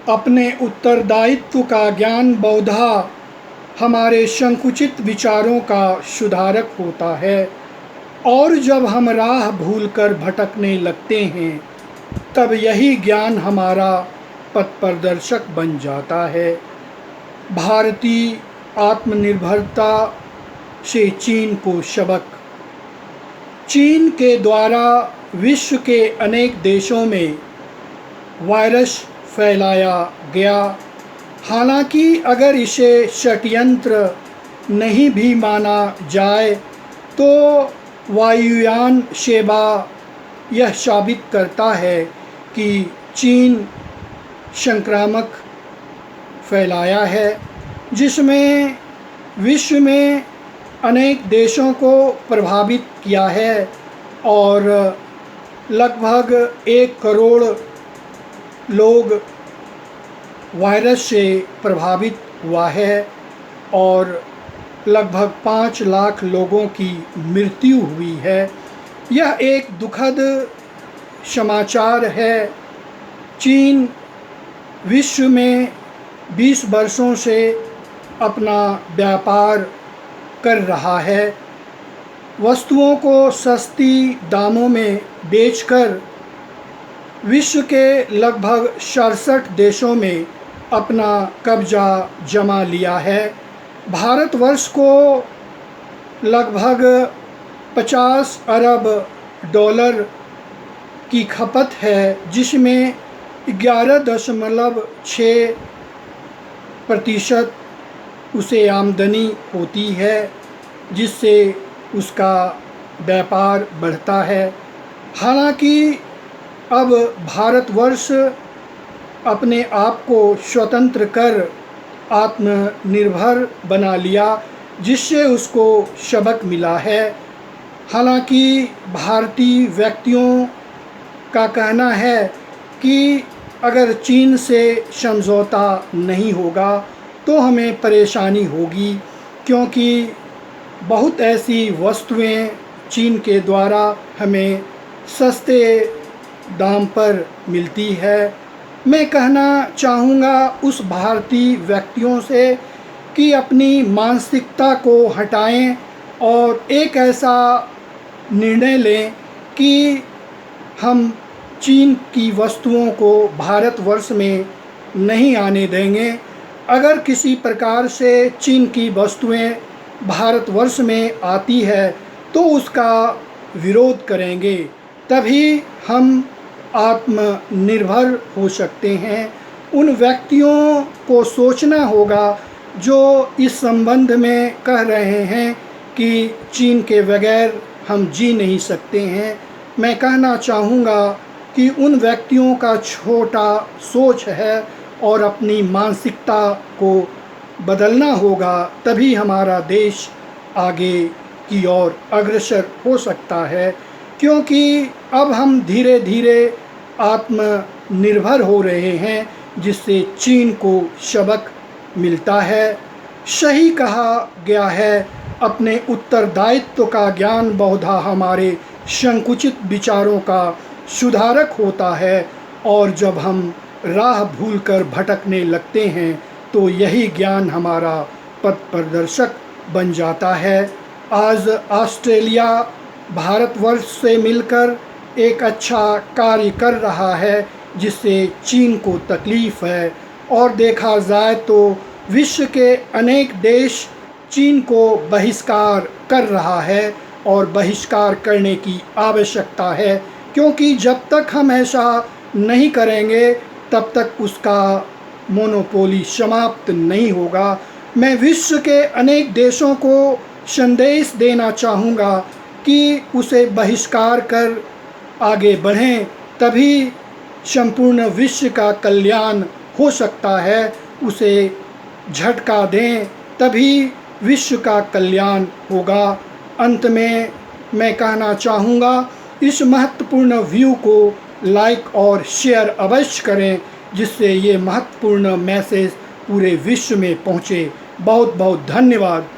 अपने उत्तरदायित्व का ज्ञान बहुधा हमारे संकुचित विचारों का सुधारक होता है, और जब हम राह भूलकर भटकने लगते हैं तब यही ज्ञान हमारा पथ प्रदर्शक बन जाता है। भारतीय आत्मनिर्भरता से चीन को सबक। चीन के द्वारा विश्व के अनेक देशों में वायरस फैलाया गया। हालांकि अगर इसे षड्यंत्र नहीं भी माना जाए तो वायुयान सेवा यह साबित करता है कि चीन संक्रामक फैलाया है, जिसमें विश्व में अनेक देशों को प्रभावित किया है और लगभग 1 करोड़ लोग वायरस से प्रभावित हुआ है और लगभग 5 लाख लोगों की मृत्यु हुई है। यह एक दुखद समाचार है। चीन विश्व में 20 वर्षों से अपना व्यापार कर रहा है। वस्तुओं को सस्ती दामों में बेचकर विश्व के लगभग 67 देशों में अपना कब्जा जमा लिया है। भारतवर्ष को लगभग 50 अरब डॉलर की खपत है, जिसमें 11.6% उसे आमदनी होती है, जिससे उसका व्यापार बढ़ता है। हालांकि अब भारतवर्ष अपने आप को स्वतंत्र कर आत्मनिर्भर बना लिया, जिससे उसको सबक मिला है। हालांकि भारतीय व्यक्तियों का कहना है कि अगर चीन से समझौता नहीं होगा तो हमें परेशानी होगी, क्योंकि बहुत ऐसी वस्तुएं चीन के द्वारा हमें सस्ते दाम पर मिलती है। मैं कहना चाहूँगा उस भारतीय व्यक्तियों से कि अपनी मानसिकता को हटाएं और एक ऐसा निर्णय लें कि हम चीन की वस्तुओं को भारतवर्ष में नहीं आने देंगे। अगर किसी प्रकार से चीन की वस्तुएं भारतवर्ष में आती है तो उसका विरोध करेंगे, तभी हम आत्मनिर्भर हो सकते हैं। उन व्यक्तियों को सोचना होगा जो इस संबंध में कह रहे हैं कि चीन के बगैर हम जी नहीं सकते हैं। मैं कहना चाहूँगा कि उन व्यक्तियों का छोटा सोच है और अपनी मानसिकता को बदलना होगा, तभी हमारा देश आगे की ओर अग्रसर हो सकता है। क्योंकि अब हम धीरे धीरे आत्मनिर्भर हो रहे हैं, जिससे चीन को सबक मिलता है। सही कहा गया है, अपने उत्तरदायित्व का ज्ञान बहुधा हमारे संकुचित विचारों का सुधारक होता है, और जब हम राह भूलकर भटकने लगते हैं तो यही ज्ञान हमारा पथ प्रदर्शक बन जाता है। आज ऑस्ट्रेलिया भारतवर्ष से मिलकर एक अच्छा कार्य कर रहा है, जिससे चीन को तकलीफ़ है, और देखा जाए तो विश्व के अनेक देश चीन को बहिष्कार कर रहा है और बहिष्कार करने की आवश्यकता है, क्योंकि जब तक हम ऐसा नहीं करेंगे तब तक उसका मोनोपोली समाप्त नहीं होगा। मैं विश्व के अनेक देशों को संदेश देना चाहूँगा कि उसे बहिष्कार कर आगे बढ़ें, तभी संपूर्ण विश्व का कल्याण हो सकता है। उसे झटका दें, तभी विश्व का कल्याण होगा। अंत में मैं कहना चाहूँगा, इस महत्वपूर्ण व्यू को लाइक और शेयर अवश्य करें, जिससे ये महत्वपूर्ण मैसेज पूरे विश्व में पहुँचे। बहुत बहुत धन्यवाद।